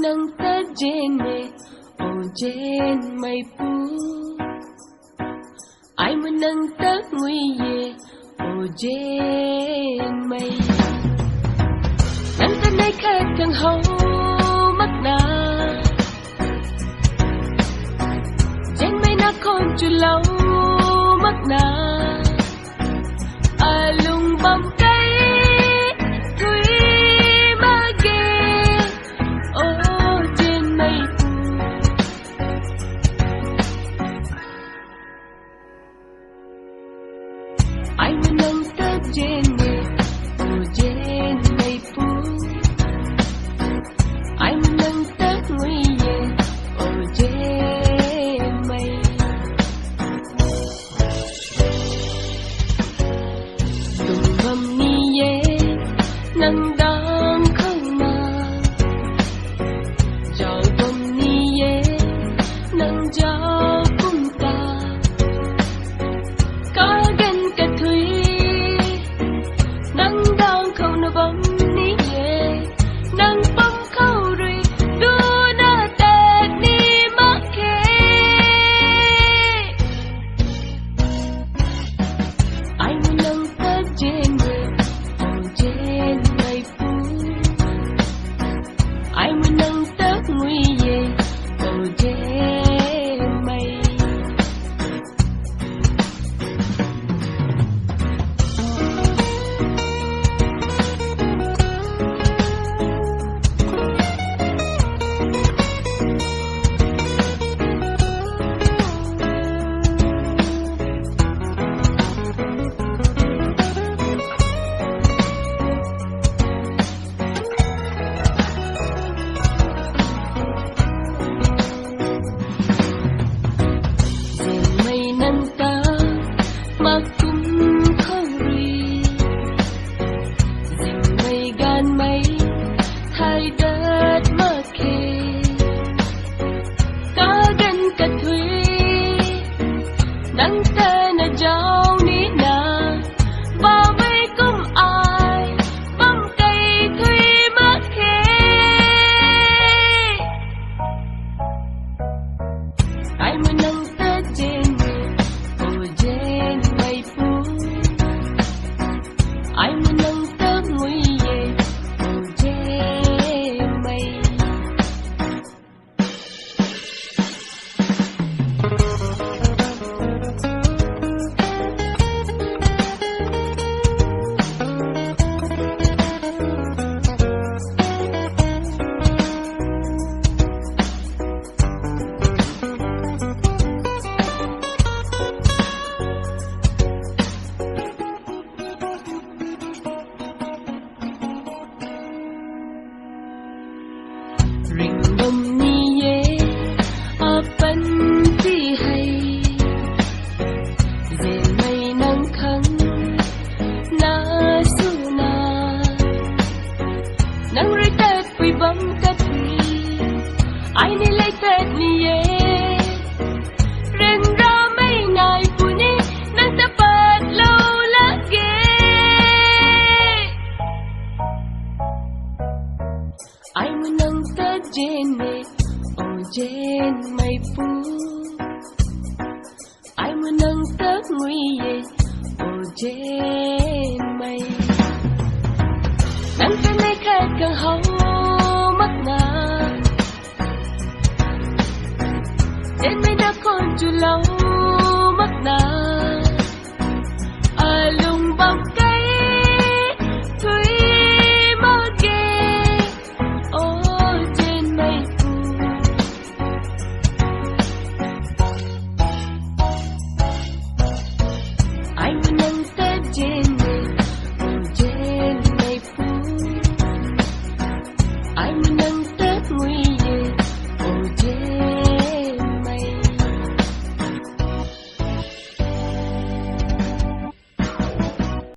nagta jienne, oh jienne pu. Ai muốn nagta nguye, oh jienne. Nagta nay khát càng hậu mắt na. Jienne na con chu lâu mắt na. Alung băm cây thui ma ghê, oh jienne pu. Ai muốn nagta jienne, oh jienne pu. Ai muốn nagta nguye, oh jienne. Tùng hầm ni ye, nang đang không mà. Giàu bầm ni ye, nang giàu cũng ta. Có gần cả thủy, nang đang không nó bầm ni ye, nang bầm khâu rì, đua na tẹt ni mắc kê. Ai muốn nagta jienne, oh jienne pu. Ai muốn nagta nguye, oh jienne. Jienne nagta makum khori. Jienne gan mai thay đất mắc kê. Có gần cả thủy, nagta na giàu ni na. Bao vây cũng ai băm cây thủy mắc kê. Ai muốn nagta jienne, oh jienne pu. Ai muốn nagta nguye, oh jienne. Ring bom ni ye, apan ti hay. Jienne nang khang na su na. Nang ri tet pui bam kat ni. Ai ni lai tet ni ye. Ren ra mai nai pu ni, nang ta pat lâu la ge. Ai muốn nagta jienne, oh jienne pu. Ai muốn nagta nguye, oh jienne. Nagta nay khát càng hậu mắt na. Jienne na con chu lâu mắt na.